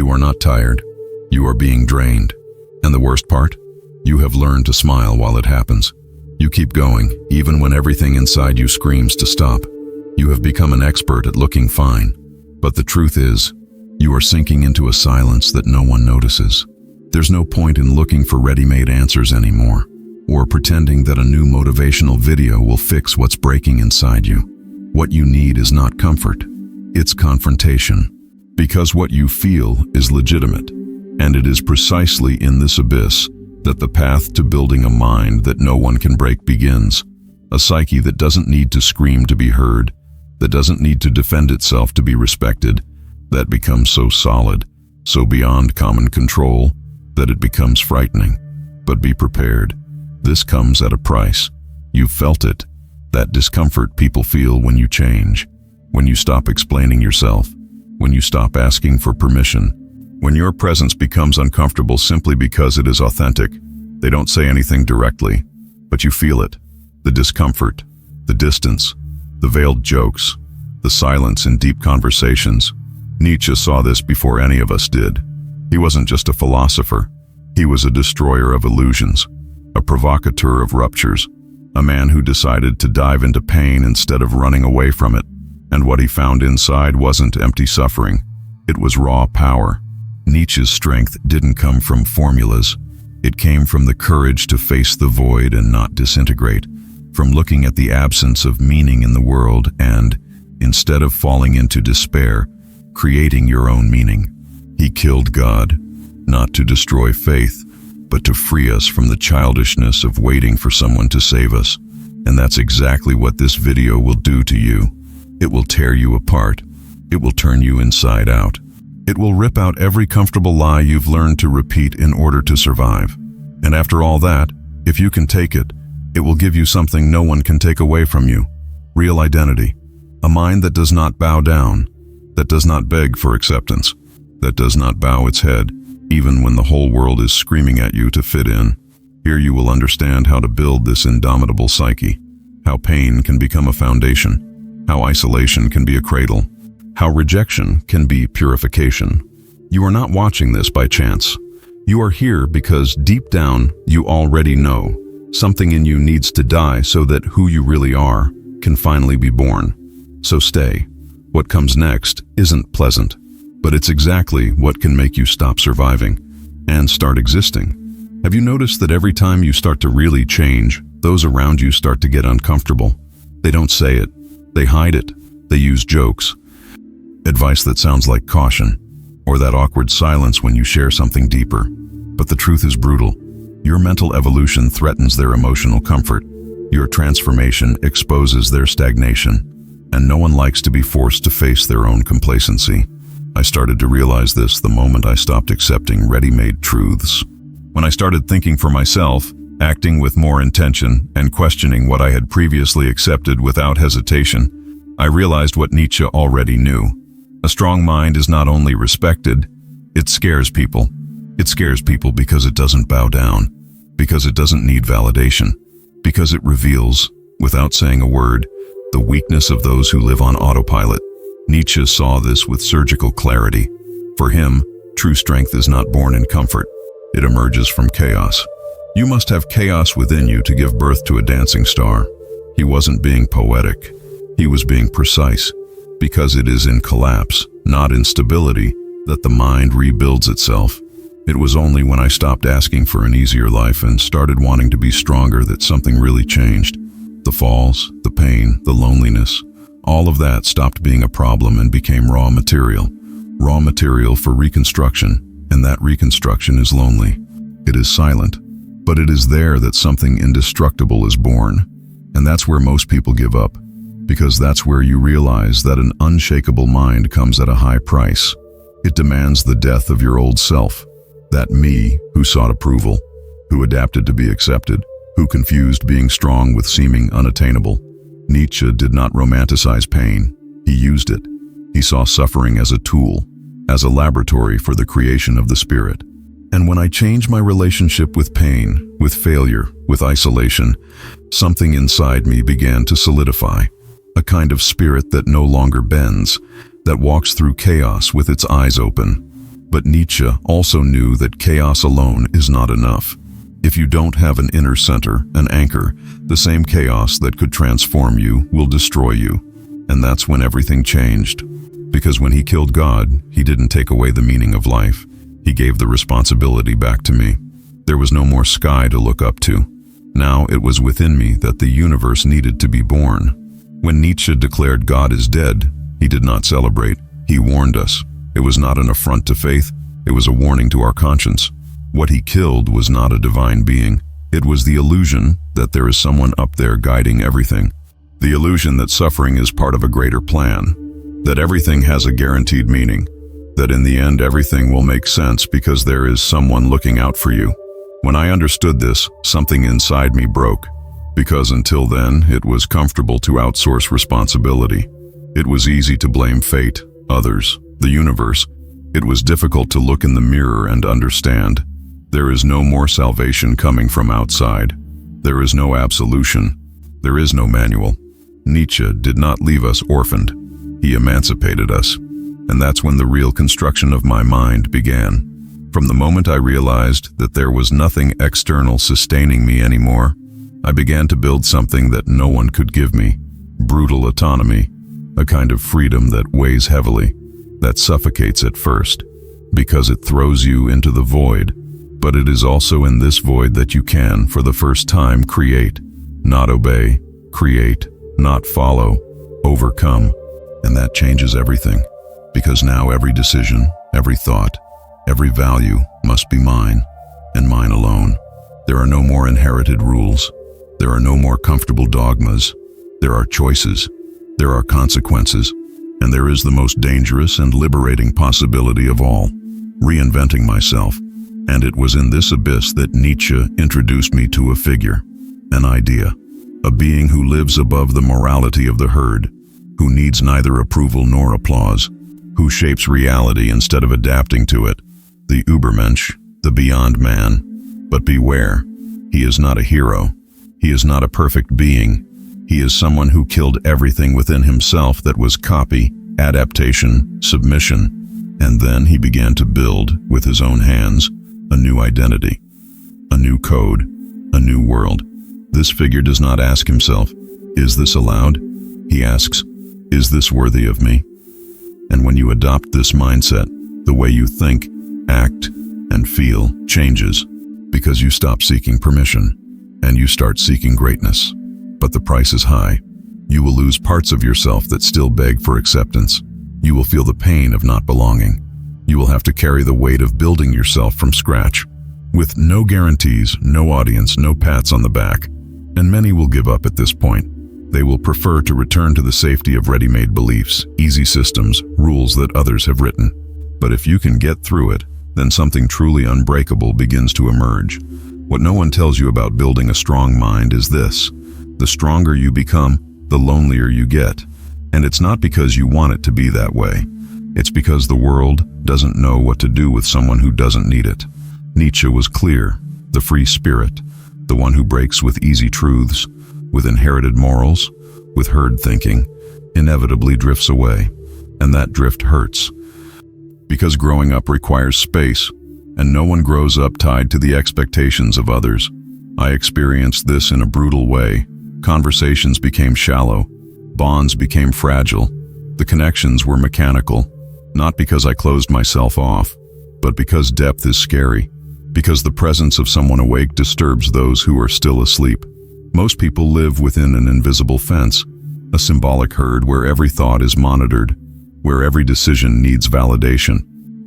You are not tired. You are being drained. And the worst part? You have learned to smile while it happens. You keep going, even when everything inside you screams to stop. You have become an expert at looking fine. But the truth is, you are sinking into a silence that no one notices. There's no point in looking for ready-made answers anymore, or pretending that a new motivational video will fix what's breaking inside you. What you need is not comfort. It's confrontation. Because what you feel is legitimate, and it is precisely in this abyss that the path to building a mind that no one can break begins. A psyche that doesn't need to scream to be heard, that doesn't need to defend itself to be respected, that becomes so solid, so beyond common control, that it becomes frightening. But be prepared. This comes at a price. You've felt it. That discomfort people feel when you change, when you stop explaining yourself, when you stop asking for permission, when your presence becomes uncomfortable simply because it is authentic. They don't say anything directly, but you feel it. The discomfort, the distance, the veiled jokes, the silence in deep conversations. Nietzsche saw this before any of us did. He wasn't just a philosopher. He was a destroyer of illusions, a provocateur of ruptures, a man who decided to dive into pain instead of running away from it. And what he found inside wasn't empty suffering. It was raw power. Nietzsche's strength didn't come from formulas. It came from the courage to face the void and not disintegrate, from looking at the absence of meaning in the world and, instead of falling into despair, creating your own meaning. He killed God, not to destroy faith, but to free us from the childishness of waiting for someone to save us. And that's exactly what this video will do to you. It will tear you apart. It will turn you inside out. It will rip out every comfortable lie you've learned to repeat in order to survive. And after all that, if you can take it, it will give you something no one can take away from you. Real identity. A mind that does not bow down, that does not beg for acceptance, that does not bow its head, even when the whole world is screaming at you to fit in. Here you will understand how to build this indomitable psyche, how pain can become a foundation, how isolation can be a cradle, how rejection can be purification. You are not watching this by chance. You are here because deep down you already know something in you needs to die so that who you really are can finally be born. So stay. What comes next isn't pleasant, but it's exactly what can make you stop surviving and start existing. Have you noticed that every time you start to really change, those around you start to get uncomfortable? They don't say it. They hide it. They use jokes, advice that sounds like caution, or that awkward silence when you share something deeper. But the truth is brutal. Your mental evolution threatens their emotional comfort. Your transformation exposes their stagnation, and no one likes to be forced to face their own complacency. I started to realize this the moment I stopped accepting ready-made truths. When I started thinking for myself, acting with more intention, and questioning what I had previously accepted without hesitation, I realized what Nietzsche already knew. A strong mind is not only respected, it scares people. It scares people because it doesn't bow down, because it doesn't need validation, because it reveals, without saying a word, the weakness of those who live on autopilot. Nietzsche saw this with surgical clarity. For him, true strength is not born in comfort. It emerges from chaos. You must have chaos within you to give birth to a dancing star. He wasn't being poetic. He was being precise, because it is in collapse, not in stability, that the mind rebuilds itself. It was only when I stopped asking for an easier life and started wanting to be stronger that something really changed. The falls, the pain, the loneliness, all of that stopped being a problem and became raw material for reconstruction, and that reconstruction is lonely. It is silent, but it is there that something indestructible is born. And that's where most people give up, because that's where you realize that an unshakable mind comes at a high price. It demands the death of your old self, that me who sought approval, who adapted to be accepted, who confused being strong with seeming unattainable. Nietzsche did not romanticize pain. He used it. He saw suffering as a tool, as a laboratory for the creation of the spirit. And when I changed my relationship with pain, with failure, with isolation, something inside me began to solidify. A kind of spirit that no longer bends, that walks through chaos with its eyes open. But Nietzsche also knew that chaos alone is not enough. If you don't have an inner center, an anchor, the same chaos that could transform you will destroy you. And that's when everything changed. Because when he killed God, he didn't take away the meaning of life. He gave the responsibility back to me. There was no more sky to look up to. Now it was within me that the universe needed to be born. When Nietzsche declared God is dead, he did not celebrate. He warned us. It was not an affront to faith. It was a warning to our conscience. What he killed was not a divine being. It was the illusion that there is someone up there guiding everything. The illusion that suffering is part of a greater plan. That everything has a guaranteed meaning. That in the end everything will make sense because there is someone looking out for you. When I understood this, something inside me broke. Because until then, it was comfortable to outsource responsibility. It was easy to blame fate, others, the universe. It was difficult to look in the mirror and understand. There is no more salvation coming from outside. There is no absolution. There is no manual. Nietzsche did not leave us orphaned. He emancipated us. And that's when the real construction of my mind began. From the moment I realized that there was nothing external sustaining me anymore, I began to build something that no one could give me. Brutal autonomy, a kind of freedom that weighs heavily, that suffocates at first, because it throws you into the void. But it is also in this void that you can, for the first time, create, not obey, create, not follow, overcome. And that changes everything, because now every decision, every thought, every value must be mine, and mine alone. There are no more inherited rules. There are no more comfortable dogmas. There are choices. There are consequences. And there is the most dangerous and liberating possibility of all, reinventing myself. And it was in this abyss that Nietzsche introduced me to a figure, an idea, a being who lives above the morality of the herd, who needs neither approval nor applause, who shapes reality instead of adapting to it, the Übermensch, the beyond man. But beware, he is not a hero. He is not a perfect being. He is someone who killed everything within himself that was copy, adaptation, submission, and then he began to build, with his own hands, a new identity, a new code, a new world. This figure does not ask himself, "Is this allowed?" He asks, "Is this worthy of me?" And when you adopt this mindset, the way you think, act, and feel changes, because you stop seeking permission, and you start seeking greatness. But the price is high. You will lose parts of yourself that still beg for acceptance. You will feel the pain of not belonging. You will have to carry the weight of building yourself from scratch, with no guarantees, no audience, no pats on the back. And many will give up at this point. They will prefer to return to the safety of ready-made beliefs, easy systems, rules that others have written. But if you can get through it, then something truly unbreakable begins to emerge. What no one tells you about building a strong mind is this: the stronger you become, the lonelier you get. And it's not because you want it to be that way. It's because the world doesn't know what to do with someone who doesn't need it. Nietzsche was clear: the free spirit, the one who breaks with easy truths, with inherited morals, with herd thinking, inevitably drifts away. And that drift hurts. Because growing up requires space, and no one grows up tied to the expectations of others. I experienced this in a brutal way. Conversations became shallow. Bonds became fragile. The connections were mechanical, not because I closed myself off, but because depth is scary, because the presence of someone awake disturbs those who are still asleep. Most people live within an invisible fence, a symbolic herd where every thought is monitored, where every decision needs validation,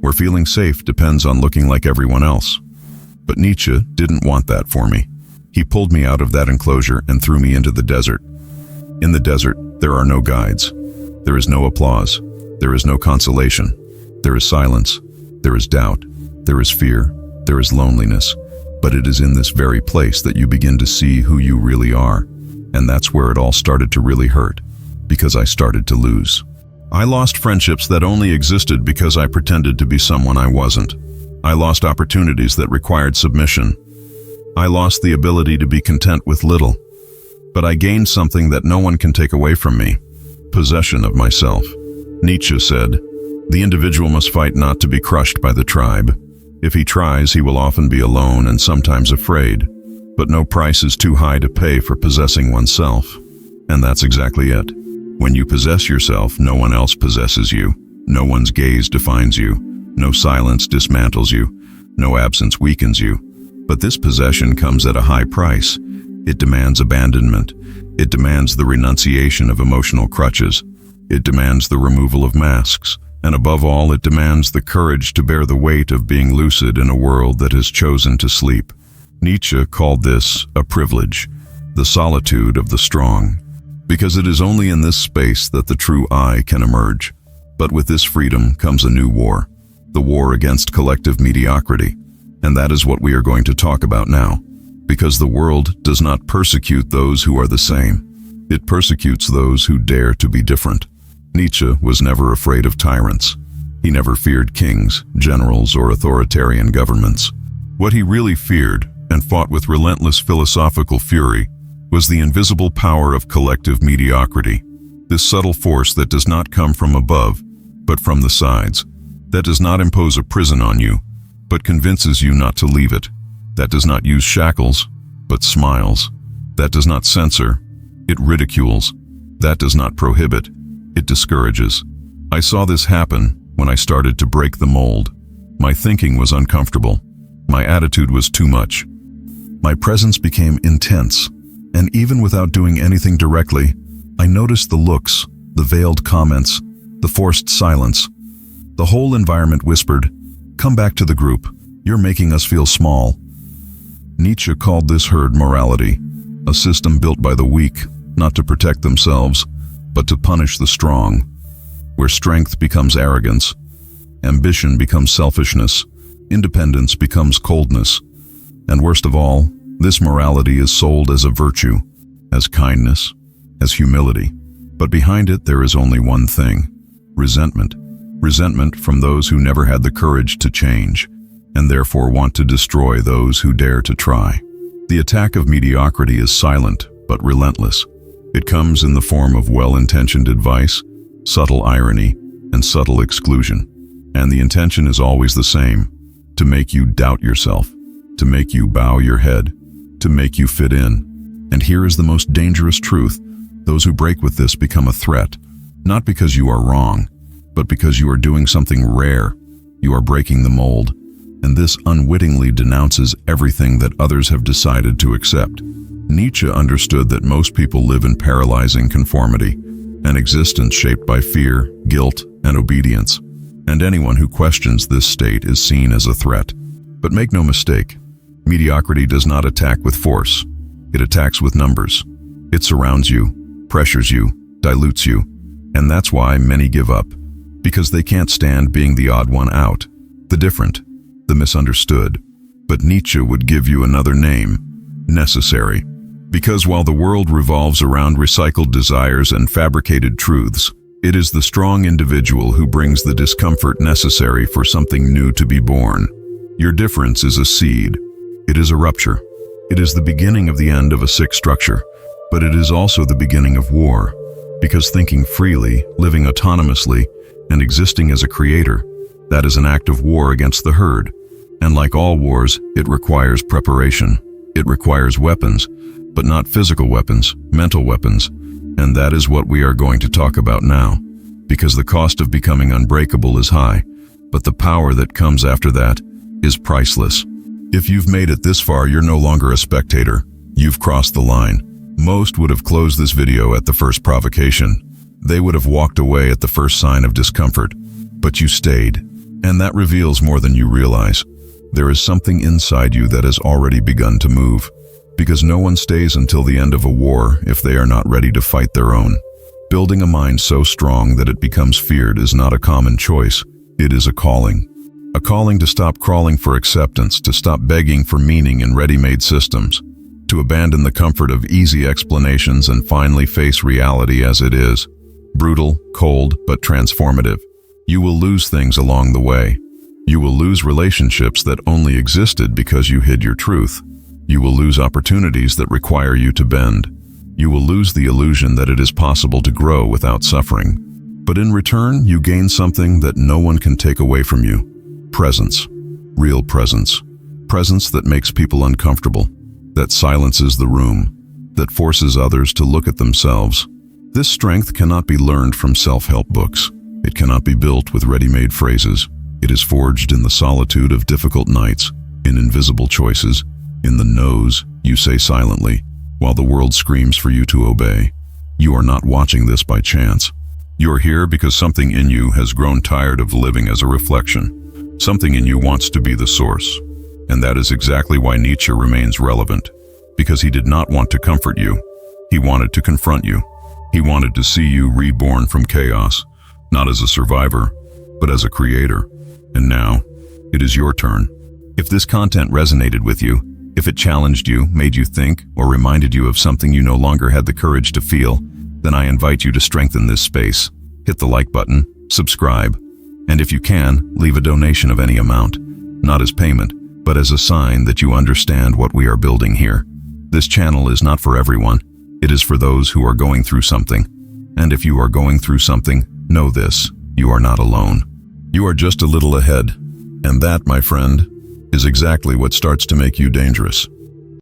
where feeling safe depends on looking like everyone else. But Nietzsche didn't want that for me. He pulled me out of that enclosure and threw me into the desert. In the desert, there are no guides. There is no applause. There is no consolation. There is silence. There is doubt. There is fear. There is loneliness. But it is in this very place that you begin to see who you really are. And that's where it all started to really hurt, because I started to lose. I lost friendships that only existed because I pretended to be someone I wasn't. I lost opportunities that required submission. I lost the ability to be content with little. But I gained something that no one can take away from me: possession of myself. Nietzsche said, The individual must fight not to be crushed by the tribe. If he tries, he will often be alone and sometimes afraid. But no price is too high to pay for possessing oneself. And that's exactly it. When you possess yourself, no one else possesses you. No one's gaze defines you. No silence dismantles you. No absence weakens you. But this possession comes at a high price. It demands abandonment. It demands the renunciation of emotional crutches. It demands the removal of masks. And above all, it demands the courage to bear the weight of being lucid in a world that has chosen to sleep. Nietzsche called this a privilege, the solitude of the strong, because it is only in this space that the true I can emerge. But with this freedom comes a new war, the war against collective mediocrity. And that is what we are going to talk about now, because the world does not persecute those who are the same. It persecutes those who dare to be different. Nietzsche was never afraid of tyrants. He never feared kings, generals, or authoritarian governments. What he really feared, and fought with relentless philosophical fury, was the invisible power of collective mediocrity. This subtle force that does not come from above, but from the sides. That does not impose a prison on you, but convinces you not to leave it. That does not use shackles, but smiles. That does not censor, it ridicules. That does not prohibit, it discourages. I saw this happen when I started to break the mold. My thinking was uncomfortable. My attitude was too much. My presence became intense, and even without doing anything directly, I noticed the looks, the veiled comments, the forced silence. The whole environment whispered, "Come back to the group. You're making us feel small." Nietzsche called this herd morality, a system built by the weak, not to protect themselves, but to punish the strong, where strength becomes arrogance, ambition becomes selfishness, independence becomes coldness, and worst of all, this morality is sold as a virtue, as kindness, as humility. But behind it there is only one thing: resentment. Resentment from those who never had the courage to change, and therefore want to destroy those who dare to try. The attack of mediocrity is silent, but relentless. It comes in the form of well-intentioned advice, subtle irony, and subtle exclusion. And the intention is always the same: to make you doubt yourself, to make you bow your head, to make you fit in. And here is the most dangerous truth: those who break with this become a threat, not because you are wrong, but because you are doing something rare. You are breaking the mold, and this unwittingly denounces everything that others have decided to accept. Nietzsche understood that most people live in paralyzing conformity, an existence shaped by fear, guilt, and obedience. And anyone who questions this state is seen as a threat. But make no mistake, mediocrity does not attack with force. It attacks with numbers. It surrounds you, pressures you, dilutes you, and that's why many give up. Because they can't stand being the odd one out, the different, the misunderstood. But Nietzsche would give you another name: necessary. Because while the world revolves around recycled desires and fabricated truths, it is the strong individual who brings the discomfort necessary for something new to be born. Your difference is a seed. It is a rupture. It is the beginning of the end of a sick structure, but it is also the beginning of war. Because thinking freely, living autonomously, and existing as a creator, that is an act of war against the herd. And like all wars, it requires preparation. It requires weapons, but not physical weapons, mental weapons. And that is what we are going to talk about now. Because the cost of becoming unbreakable is high, but the power that comes after that is priceless. If you've made it this far, you're no longer a spectator. You've crossed the line. Most would have closed this video at the first provocation. They would have walked away at the first sign of discomfort. But you stayed, and that reveals more than you realize. There is something inside you that has already begun to move. Because no one stays until the end of a war if they are not ready to fight their own. Building a mind so strong that it becomes feared is not a common choice. It is a calling. A calling to stop crawling for acceptance, to stop begging for meaning in ready-made systems, to abandon the comfort of easy explanations and finally face reality as it is. Brutal, cold, but transformative. You will lose things along the way. You will lose relationships that only existed because you hid your truth. You will lose opportunities that require you to bend. You will lose the illusion that it is possible to grow without suffering. But in return, you gain something that no one can take away from you. Presence. Real presence. Presence that makes people uncomfortable, that silences the room, that forces others to look at themselves. This strength cannot be learned from self-help books. It cannot be built with ready-made phrases. It is forged in the solitude of difficult nights, in invisible choices, in the no's you say silently, while the world screams for you to obey. You are not watching this by chance. You are here because something in you has grown tired of living as a reflection. Something in you wants to be the source. And that is exactly why Nietzsche remains relevant. Because he did not want to comfort you. He wanted to confront you. He wanted to see you reborn from chaos, not as a survivor, but as a creator. And now, it is your turn. If this content resonated with you, if it challenged you, made you think, or reminded you of something you no longer had the courage to feel, then I invite you to strengthen this space. Hit the like button, subscribe, and if you can, leave a donation of any amount, not as payment, but as a sign that you understand what we are building here. This channel is not for everyone. It is for those who are going through something. And if you are going through something, know this, you are not alone. You are just a little ahead. And that, my friend, is exactly what starts to make you dangerous.